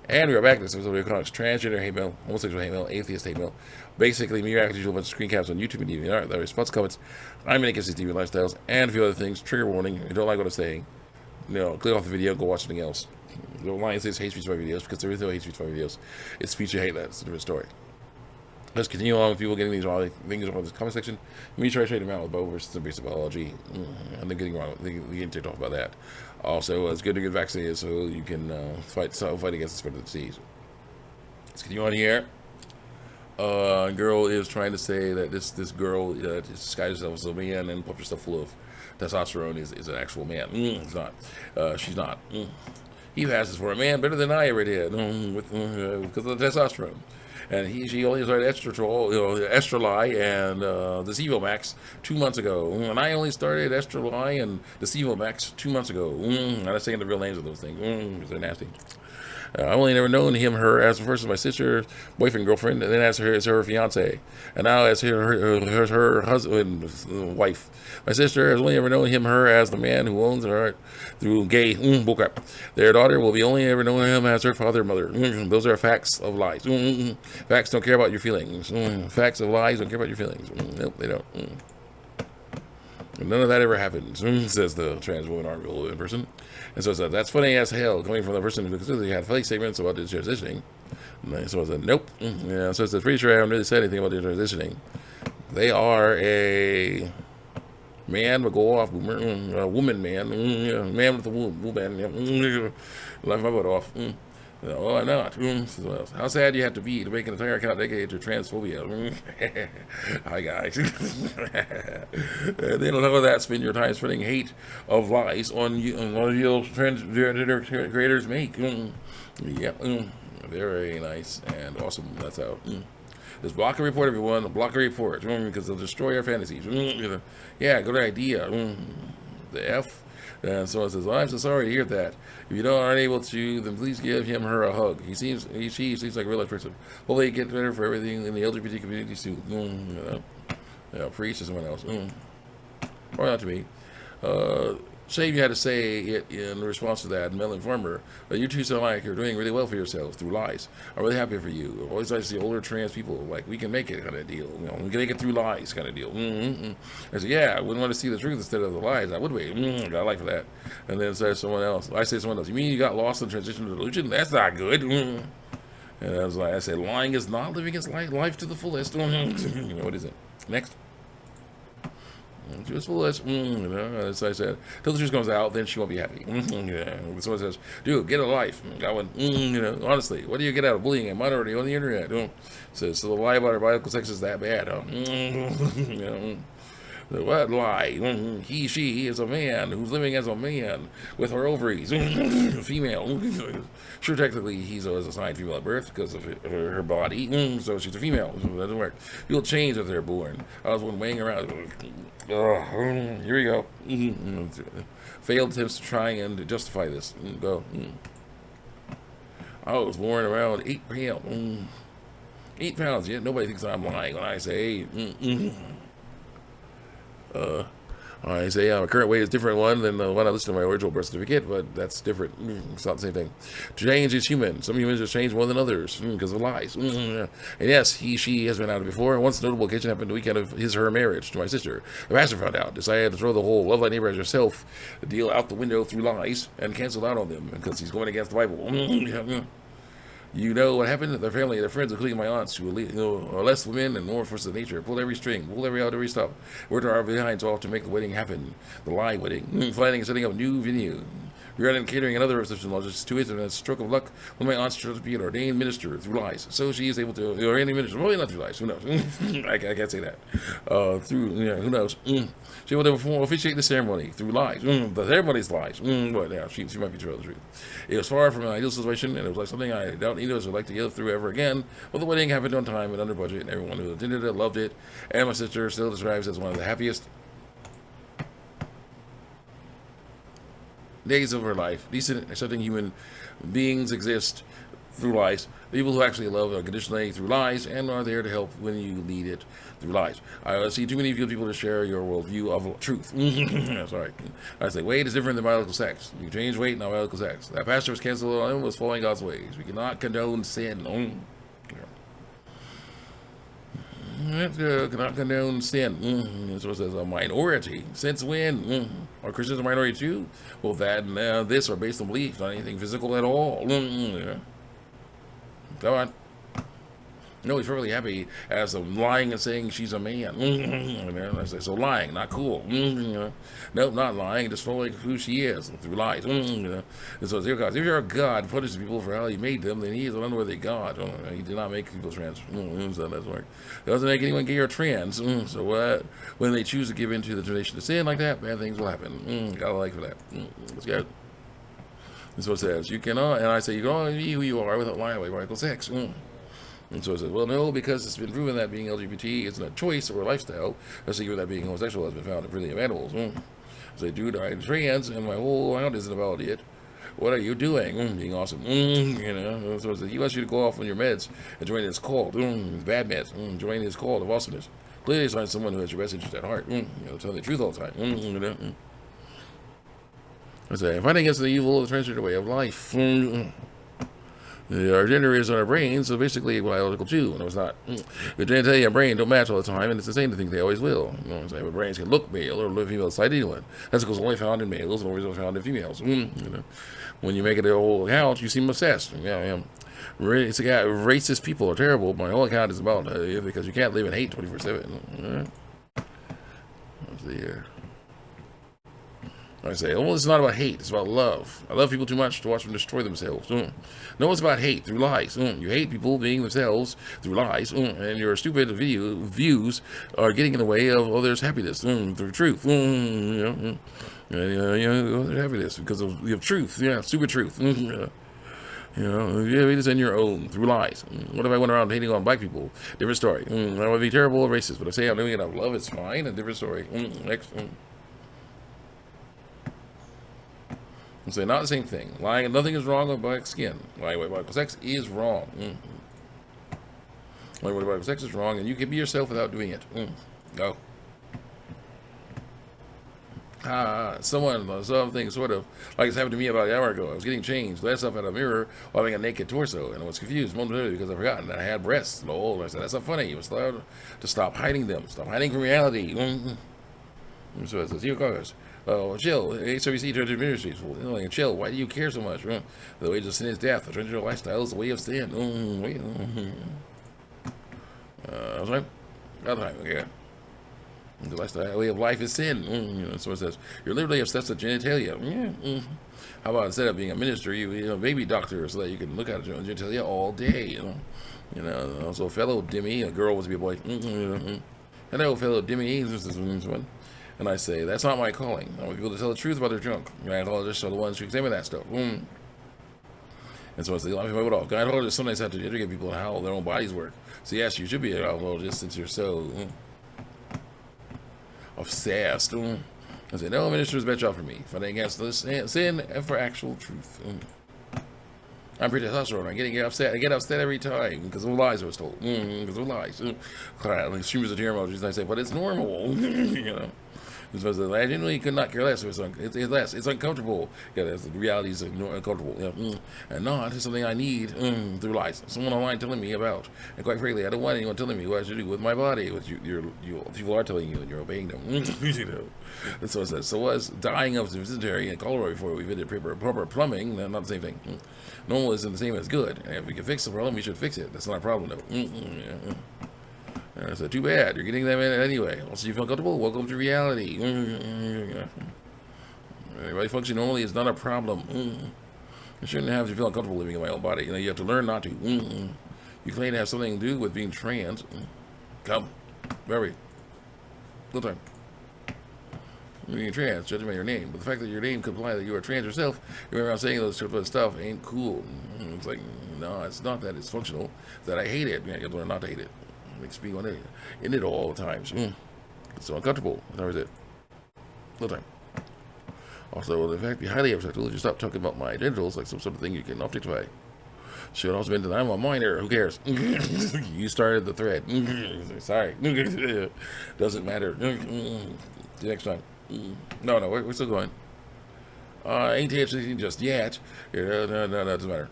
And we are back. This is what we call transgender hate mail, homosexual hate mail, atheist hate mail. Basically, me reacting to a bunch of screen caps on YouTube and DeviantArt. The response comments. I'm in against these deviant lifestyles and a few other things. Trigger warning. If you don't like what I'm saying, click off the video. Go watch something else. The line says hate speech my videos because there is no hate speech my videos. It's speech you hate. That's a different story. Let's continue on with people getting these wrong things on this comment section. Me try to trade them out with Bo versus basic biology, and they're getting wrong. They're getting ticked off about that. Also, it's good to get vaccinated so you can fight against the spread of the disease. Let's continue on here. Girl is trying to say that this girl disguises herself as a man and puts herself full of testosterone is an actual man. It's not. She's not. He passes for a man better than I ever did because of the testosterone. And she only started Estroli and the Zevomax 2 months ago. And I only started Estroli and the Zevomax 2 months ago. I'm not saying the real names of those things because they're nasty. I only never known her as first as my sister, boyfriend, girlfriend, and then as her fiance, and now as her husband, wife. My sister has only ever known her as the man who owns her through gay bullcrap. Their daughter will be only ever known him as her father and mother. Those are facts of lies. Facts don't care about your feelings. Facts of lies don't care about your feelings. Nope, they don't. None of that ever happens, says the trans woman article in person. And so it said, that's funny as hell, coming from the person who consistently had fake statements about the transitioning. And so I said, nope. Yeah, so it's pretty sure I haven't really said anything about the transitioning. They are a man would go off, boomer, a woman man, man with a woman, left my butt off. No, I'm not. How sad you have to be to make an entire account dedicated to transphobia. Hi, guys. They don't know that. Spend your time spreading hate of lies on you transgender creators make. Yeah, very nice and awesome. That's how. Just block a report, everyone. Block a report because they'll destroy our fantasies. Yeah, good idea. The F. And someone says, well, I'm so sorry to hear that. If you aren't able to, then please give him/her a hug. She seems like a real life person. Hopefully, get better for everything in the LGBT community too. Preach to someone else. Or not to me. Shame you had to say it in response to that, Mel Informer. But you two sound like you're doing really well for yourselves through lies. I'm really happy for you. Always like to see older trans people like we can make it kind of deal. We can make it through lies kind of deal. I said, yeah, I wouldn't want to see the truth instead of the lies. I would wait. Got a like for that. And then says someone else. I say someone else. You mean you got lost in transition to delusion? That's not good. And I said, lying is not living his life to the fullest. What is it? Next. She was foolish. So I said, till the truth comes out, then she won't be happy. Someone says, dude, get a life. I went, honestly, what do you get out of bullying a minority on the internet? So the lie about our biological sex is that bad, huh? What lie? She is a man who's living as a man with her ovaries. Female. Sure, technically, he's assigned female at birth because of her body. So she's a female. So it doesn't work. People change if they're born. I was one weighing around. Here we go. Failed attempts to try and justify this. Go. I was born around 8 pounds. 8 pounds. Yeah, nobody thinks I'm lying when I say I say my current weight is a different one than the one I listed in my original birth certificate, but that's different. It's not the same thing. Change is human. Some humans just change more than others because of lies. And yes, she has been out before. And once a notable occasion happened the weekend of her marriage to my sister. The pastor found out, decided to throw the whole love thy neighbor as yourself deal out the window through lies and canceled out on them because he's going against the Bible. You know what happened? Their family, their friends, including my aunts, who are less women and more forces of nature, pulled every string, pulled every stop, worked our behinds off to make the wedding happen. The lie wedding, planning and setting up a new venue. We ran in catering and other reception logistics to it, and a stroke of luck, one of my aunts chose to be an ordained minister through lies. So she is able to, ordained minister, probably not through lies, who knows? I can't say that. Who knows? She will officiate the ceremony through lies. The ceremony's lies. But yeah, she might be telling the truth. It was far from an ideal situation, and it was like something I doubt either of us would like to live through ever again. But the wedding happened on time and under budget, and everyone who attended it loved it. And my sister still describes it as one of the happiest days of her life. Decent, accepting human beings exist through lies. People who actually love unconditionally through lies and are there to help when you need it through lies. I see too many people to share your worldview of truth. Sorry. I say, weight is different than biological sex. You change weight, not biological sex. That pastor was canceled on him was following God's ways. We cannot condone sin. Cannot condone sin. So it says a minority. Since when? Are Christians a minority too? Well, that and this are based on belief, not anything physical at all. Come on. No, he's perfectly happy as I'm lying and saying she's a man. I say, so lying, not cool. Nope, not lying, just following who she is through lies. And so, dear God, if you're a God punishes people for how he made them, then he is an unworthy God. He did not make people trans. So that's right. Doesn't make anyone gay or trans. So when they choose to give in to the temptation to sin like that, bad things will happen. Gotta like for that. Let's go. That's what it says. You cannot, and I say, you can only be who you are without lying about biological sex. And so it says, well, no, because it's been proven that being LGBT isn't a choice or a lifestyle, especially that being homosexual has been found in really of animals. So, dude, I'm trans, and my whole account isn't about it. What are you doing? Being awesome. So it says, he wants you to go off on your meds and join his cult. Bad meds. Join his cult of awesomeness. Clearly, it's not someone who has your best interest at heart. Telling the truth all the time. I say, fighting against the evil of the transgender way of life. Our gender is in our brain, so basically biological too. No, it's not. The genitalia and brain don't match all the time, and it's the same thing they always will. You know what I'm saying? But brains can look male or look female side anyone. That's because only found in males and always found in females. When you make it a whole account, you seem obsessed. It's a guy, racist people are terrible. My whole account is about because you can't live in hate 24/7. Let's see here. I say, well, it's not about hate, it's about love. I love people too much to watch them destroy themselves. No, it's about hate through lies. You hate people being themselves through lies, and your stupid views are getting in the way of others' happiness through truth. Happiness because of truth. Stupid truth. Happiness in your own through lies. What if I went around hating on black people? Different story. I would be terrible or racist, but I say I'm doing it out of love, it's fine. A different story. Next. And say not the same thing. Lying, nothing is wrong with black skin. Lying about sex is wrong. Lying about sex is wrong, and you can be yourself without doing it. Go. Something sort of like it's happened to me about an hour ago. I was getting changed, led up at a mirror while having a naked torso, and I was confused momentarily because I forgotten that I had breasts. Lol, I said, that's not funny. You must learn to stop hiding them. Stop hiding from reality. So it says, here goes. Oh, chill. HWC Transgender Ministries. Chill. Why do you care so much? The wage of sin is death. The transgender lifestyle is the way of sin. Sorry. Other time, okay. The lifestyle, way of life is sin. So it says, you're literally obsessed with genitalia. How about instead of being a minister, you baby doctor, so that you can look at your genitalia all day. Also, fellow Dimmy, a girl was to be a boy. Hello, fellow Dimmy. This is one. And I say, that's not my calling. I want people to tell the truth about their junk. Gynecologists are the ones who examine that stuff. And so I say, let me move it off. Gynecologists sometimes have to educate people on how their own bodies work. So yes, you should be a gynecologist since you're so obsessed. I say, no, minister's a bad job for me. Fighting against this sin and for actual truth. I'm pretty testosterone. I'm getting upset. I get upset every time because of lies I was told. Because of lies. Like streamers of tear emojis. And I say, but it's normal. Because I genuinely could not care less. It's uncomfortable. The reality is uncomfortable. And not something I need through lies. Someone online telling me about. And quite frankly, I don't want anyone telling me what I should do with my body. What people are telling you, and you're obeying them. And so it says, so was dying of dysentery and cholera before we visited proper plumbing. Not the same thing. Normal isn't the same as good. And if we can fix the problem, we should fix it. That's not a problem, though. I said, too bad. You're getting them in anyway. Also, you feel comfortable? Welcome to reality. Everybody functioning normally is not a problem. I shouldn't have to feel uncomfortable living in my own body. You have to learn not to. You claim to have something to do with being trans. Come. Very. Good time. Being trans, judging by your name. But the fact that your name could imply that you are trans yourself, you remember I'm saying those sort of stuff ain't cool. It's like, no, it's not that it's functional. It's that I hate it. You have to learn not to hate it. Makes me want to in it all the times. It's so uncomfortable. How is it? No time. Also, the fact be highly objectionable, you stop talking about my genitals like some sort of thing you can objectify. Should also been I'm a minor. Who cares? You started the thread. Sorry. Doesn't matter. See you next time. No, no, we're still going. Ain't just yet. No, doesn't matter.